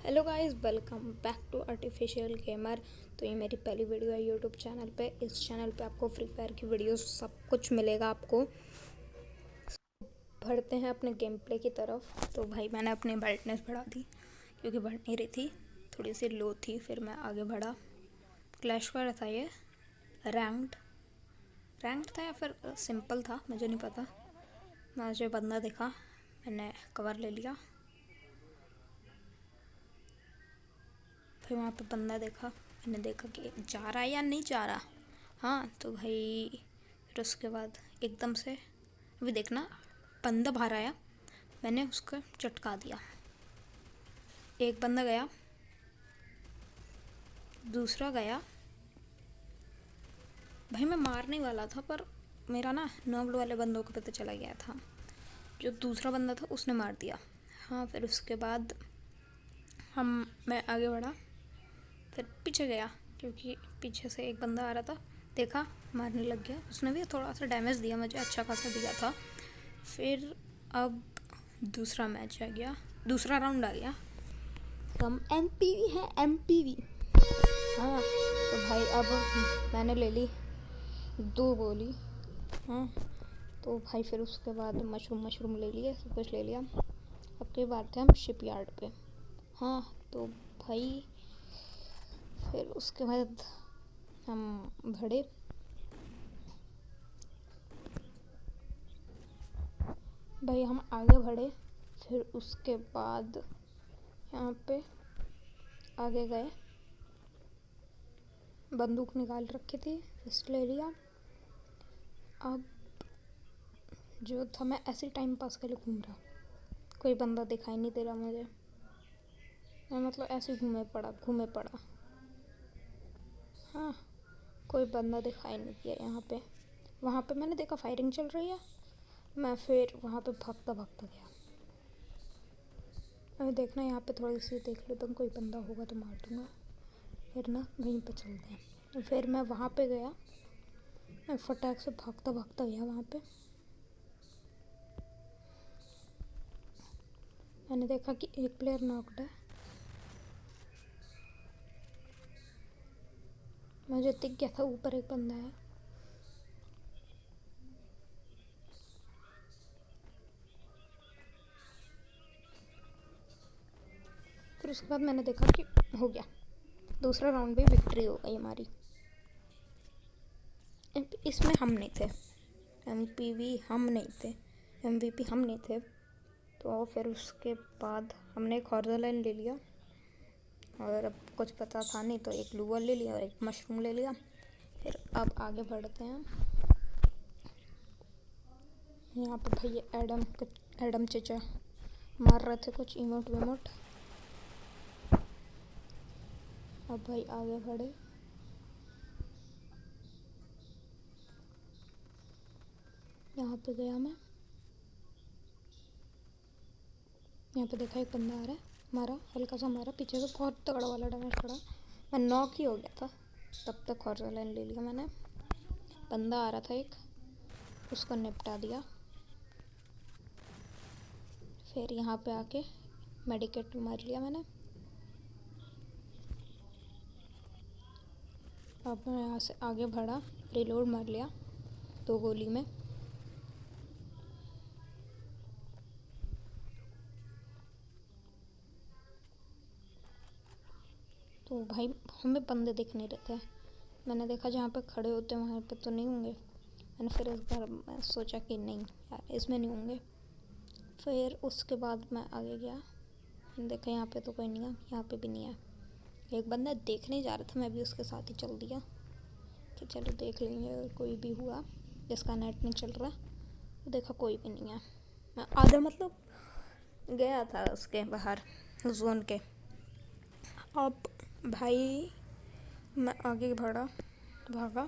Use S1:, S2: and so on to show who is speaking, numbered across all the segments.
S1: Hello guys, welcome back to Artificial Gamer. तो ये मेरी पहली वीडियो है यूट्यूब चैनल पे। इस चैनल पे आपको फ्री फायर की वीडियोस सब कुछ मिलेगा आपको। बढ़ते हैं अपने गेम प्ले की तरफ। तो भाई मैंने अपनी ब्राइटनेस बढ़ा दी क्योंकि बढ़ नहीं रही थी, थोड़ी सी लो थी। फिर मैं आगे बढ़ा। क्लैश का था ये, रैंक्ड था या फिर सिंपल था मुझे नहीं पता। मुझे बंदा दिखा, मैंने कवर ले लिया। फिर वहाँ पे बंदा देखा, मैंने देखा कि जा रहा है या नहीं जा रहा। हाँ तो भाई फिर उसके बाद एकदम से अभी देखना, बंदा बाहर आया, मैंने उसको चटका दिया। एक बंदा गया, दूसरा गया। भाई मैं मारने वाला था पर मेरा ना नॉर्मल वाले बंदों को पता चला गया था। जो दूसरा बंदा था उसने मार दिया। हाँ फिर उसके बाद मैं आगे बढ़ा, फिर पीछे गया क्योंकि पीछे से एक बंदा आ रहा था, देखा, मारने लग गया। उसने भी थोड़ा सा डैमेज दिया मुझे, अच्छा खासा दिया था। फिर अब दूसरा मैच आ गया, दूसरा राउंड आ गया। हम एमपीवी है, एमपीवी। हाँ तो भाई अब मैंने ले ली 2 गोली। हाँ तो भाई फिर उसके बाद मशरूम ले लिए, सब कुछ ले लिया। अब की बात है हम शिपयार्ड पे। हाँ तो भाई फिर उसके बाद हम बढ़े। भाई हम आगे बढ़े, फिर उसके बाद यहाँ पे आगे गए, बंदूक निकाल रखी थी, पिस्टल ले लिया। अब जो था मैं ऐसे टाइम पास के लिए घूम रहा, कोई बंदा दिखाई नहीं दे रहा मुझे। मैं मतलब ऐसे घूमे पड़ा। हाँ कोई बंदा दिखाई नहीं दिया यहाँ पे। वहाँ पे मैंने देखा फायरिंग चल रही है, मैं फिर वहाँ पे भागता गया। मैं देखना यहाँ पे थोड़ी सी देख लो, तुम कोई बंदा होगा तो मार दूँगा, फिर ना वहीं पे चलते हैं। फिर मैं वहाँ पे गया, मैं फटाक से भागता गया वहाँ पे। मैंने देखा कि एक प्लेयर नॉक्ड है। मुझे दिख गया था ऊपर एक बंदा है। फिर उसके बाद मैंने देखा कि हो गया, दूसरा राउंड भी विक्ट्री हो गई हमारी। इसमें हम नहीं थे, एमपीवी हम नहीं थे, एमवीपी हम नहीं थे। तो फिर उसके बाद हमने एक हॉर्जर लाइन ले लिया, और अब कुछ पता था नहीं तो एक लूवर ले लिया और एक मशरूम ले लिया। फिर अब आगे बढ़ते हैं। यहाँ पे भाई एडम चचा मार रहे थे कुछ इमोट विमोट। अब भाई आगे बढ़े, यहाँ पे गया मैं, यहाँ पे देखा एक बंदा आ रहा है, मारा, हल्का सा मारा, पीछे से बहुत तगड़ा वाला डैमेज पड़ा। मैं नॉक ही हो गया था, तब तक हॉर्जर लाइन ले लिया मैंने। बंदा आ रहा था एक, उसको निपटा दिया। फिर यहाँ पे आके मेडिकेट मार लिया मैंने। अब मैं यहाँ से आगे बढ़ा, रिलोड मार लिया 2 गोली में। तो भाई हमें बंदे दिख नहीं रहे थे। मैंने देखा जहाँ पे खड़े होते हैं वहाँ पे तो नहीं होंगे। मैंने फिर इस बार मैं सोचा कि नहीं यार, इसमें नहीं होंगे। फिर उसके बाद मैं आगे गया, देखा यहाँ पे तो कोई नहीं है, यहाँ पे भी नहीं है। एक बंदा देखने जा रहा था, मैं भी उसके साथ ही चल दिया कि चलो देख लेंगे, अगर कोई भी हुआ जिसका नेट नहीं चल रहा। तो देखा कोई भी नहीं है, मैं आधा मतलब गया था उसके बाहर जोन के। अब भाई मैं आगे भागा,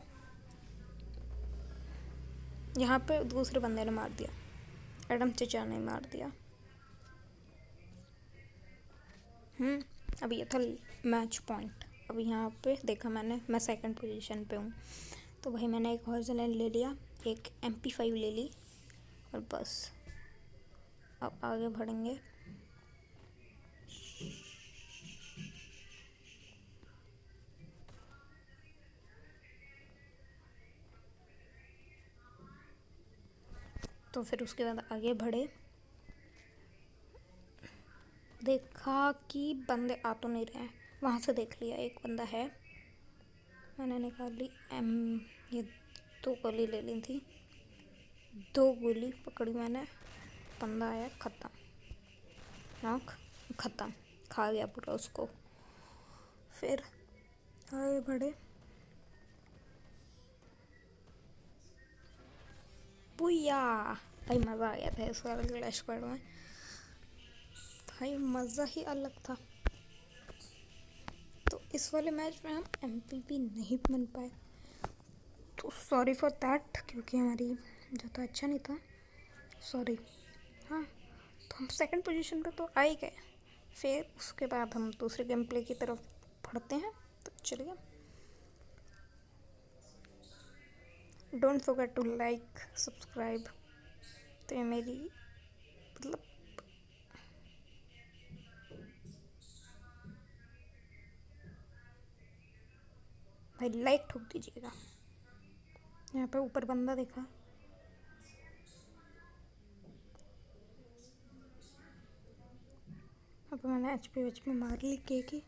S1: यहाँ पे दूसरे बंदे ने मार दिया, एडम चचा ने मार दिया। अब ये था मैच पॉइंट। अब यहाँ पे देखा मैं सेकंड पोजीशन पे हूँ। तो भाई मैंने एक हॉर्जर लाइन ले लिया, एक MP5 ले ली, और बस अब आगे बढ़ेंगे। तो फिर उसके बाद आगे बढ़े, देखा कि बंदे आ तो नहीं रहे हैं। वहाँ से देख लिया एक बंदा है, मैंने निकाली ये 2 गोली ले ली थी, 2 गोली पकड़ी मैंने, बंदा आया, ख़त्म, नॉक, ख़त्म, खा गया पूरा उसको। फिर आगे बढ़े, बुया, भाई मज़ा आ गया था इस वाले क्लैश स्क्वाड में, भाई मज़ा ही अलग था। तो इस वाले मैच में हम MVP नहीं बन पाए, तो सॉरी फॉर दैट, क्योंकि हमारी जो था अच्छा नहीं था, सॉरी। हाँ, तो हम सेकंड पोजीशन पे तो आ ही गए। फिर उसके बाद हम दूसरे गेम प्ले की तरफ बढ़ते हैं, तो चलिए। Don't forget to like, subscribe. तो ये मेरी मतलब भाई लाइक ठोक दीजिएगा। यहाँ पे ऊपर बंदा देखा, अब मैंने HP मार ली की।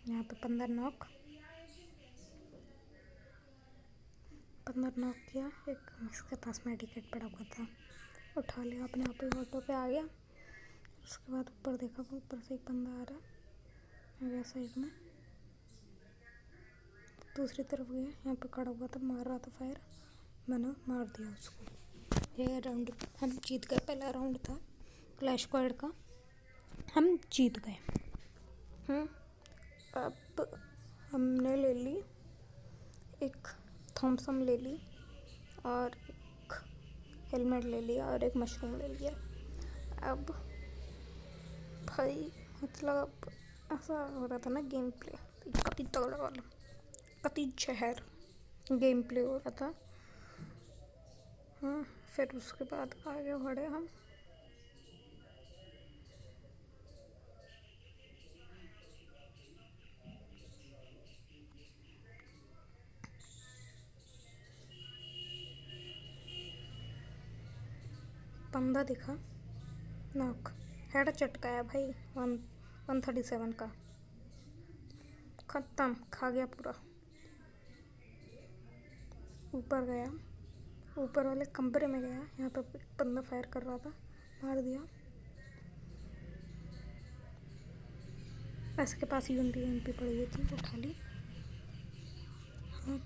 S1: यहाँ पे 15 नॉक किया। एक इसके पास मेडिकेट पड़ा हुआ था, उठा लिया अपने आप ही, ऑटो पे आ गया। उसके बाद ऊपर देखा, ऊपर से एक बंदा आ गया साइड में, दूसरी तरफ गया, यहाँ पे खड़ा हुआ था, मार रहा था फायर, मैंने मार दिया उसको। ये राउंड हम जीत गए, पहला राउंड था क्लैश स्क्वाड का, हम जीत गए। अब हमने ले ली एक थॉम्सन ले ली, और एक हेलमेट ले लिया, और एक मशरूम ले लिया। अब भाई मतलब ऐसा हो रहा था ना गेम प्ले, काफ़ी तगड़ा वाला, काफ़ी जहर गेम प्ले हो रहा था। हाँ, फिर उसके बाद आगे बढ़े हम, बंदा दिखा, नॉक, हेड चटकाया भाई, 137 का, ख़त्म, खा गया पूरा। ऊपर गया, ऊपर वाले कमरे में गया, यहाँ पे बंदा फायर कर रहा था, मार दिया। ऐसे के पास UMP पड़ी हुई थी, उठा ली। हाँ,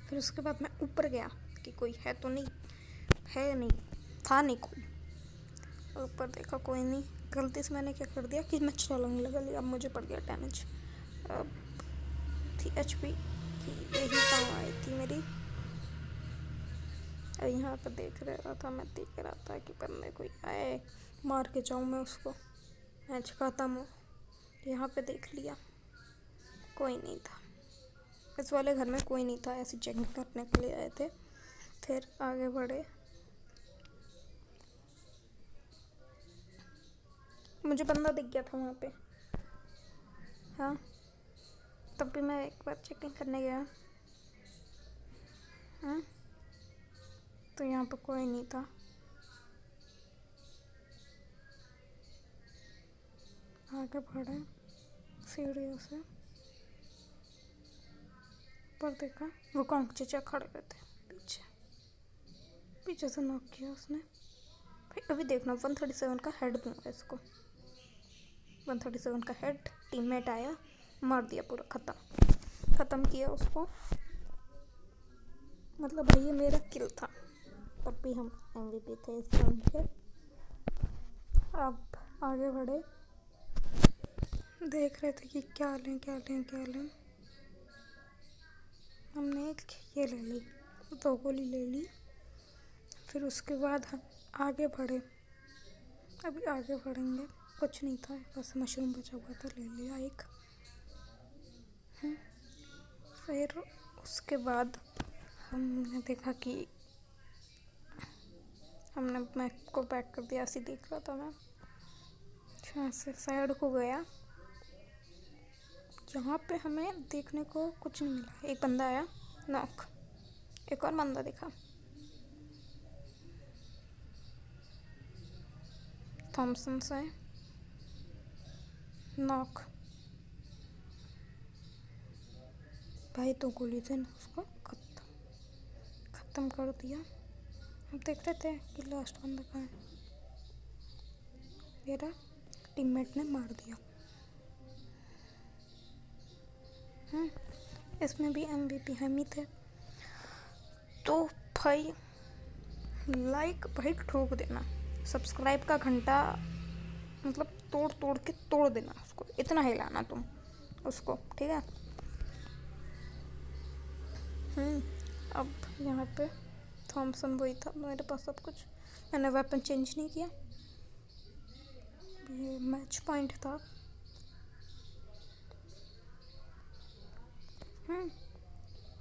S1: फिर उसके बाद मैं ऊपर गया कि कोई है तो नहीं, है नहीं, था नहीं कोई। ऊपर देखा कोई नहीं, गलती से मैंने क्या कर दिया कि मैं छलांग लगा लिया, अब मुझे पड़ गया डैमेज। अब थी HP कि यही काम आई थी मेरी। और यहाँ पर देख रहा था, मैं देख रहा था कि बंदे कोई आए, मार के जाऊँ मैं उसको, मैच खत्म हो। यहाँ पे देख लिया, कोई नहीं था, इस वाले घर में कोई नहीं था, ऐसी चेकिंग करने के लिए आए थे। फिर आगे बढ़े, मुझे बंदा दिख गया था वहाँ पे। हाँ, तब भी मैं एक बार चेकिंग करने गया। हाँ, तो यहाँ पे कोई नहीं था। आगे बढ़े सीढ़ियों से, पर देखा वो कौन चचा खड़े हुए थे पीछे से नॉक किया उसने। भाई अभी देखना, 137 का हेड दूंगा इसको, 137 का हेड, टीममेट आया, मार दिया पूरा, ख़त्म किया उसको। मतलब भाई ये मेरा किल था, तब भी हम MVP थे इस राउंड के। अब आगे बढ़े, देख रहे थे कि क्या लें। हमने एक ये ले ली, 2 गोली ले ली। फिर उसके बाद हम आगे बढ़े, अभी आगे बढ़ेंगे, कुछ नहीं था, बस मशरूम बचा हुआ था, ले लिया एक। फिर उसके बाद हमने देखा कि हमने मैप को बैक कर दिया, ऐसे देख रहा था मैं, यहाँ से साइड को गया, यहाँ पे हमें देखने को कुछ नहीं मिला। एक बंदा आया, नॉक, एक और बंदा दिखा, थॉमसन से नॉक। भाई तो गोली से ना उसको खत्म कर दिया। हम देख रहे थे कि लास्ट बंदा कहाँ है, मेरा टीममेट ने मार दिया। इसमें भी MVP हम ही थे। तो भाई लाइक भाई ठोक देना, सब्सक्राइब का घंटा मतलब तोड़ तोड़ के तोड़ देना उसको, इतना हिलाना तुम उसको, ठीक है। अब यहाँ पे थॉमसन वही था मेरे पास सब कुछ, मैंने वेपन चेंज नहीं किया। ये मैच पॉइंट था।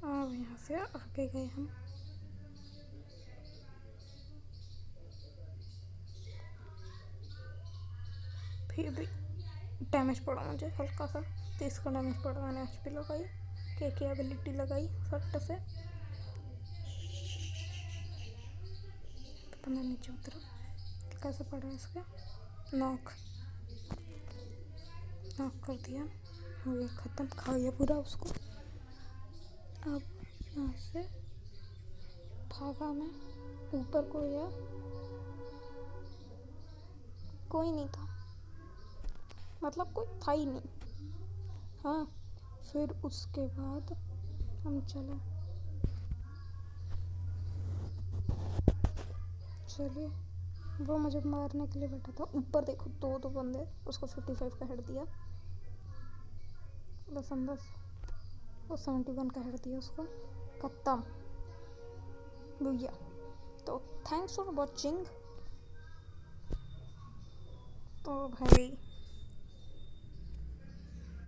S1: अब यहाँ से आगे गए हम। फिर भी डैमेज पड़ा मुझे हल्का सा, 30 का डैमेज पड़ा। मैंने HP लगाई, के एबिलिटी लगाई फट से, बंदा नीचे उतरा। कैसे पड़ा इसका, नॉक कर दिया। हो गया ख़त्म, खा गया पूरा उसको। अब यहाँ से भागा मैं, ऊपर को गया, कोई नहीं था, मतलब कोई था ही नहीं। हाँ, फिर उसके बाद हम चले, वो मुझे मारने के लिए बैठा था। ऊपर देखो दो बंदे, उसको 55 का हेड दिया, बस अंदर वो 71 का हेड दिया उसको, खत्म भैया। तो थैंक्स फॉर वॉचिंग। तो भाई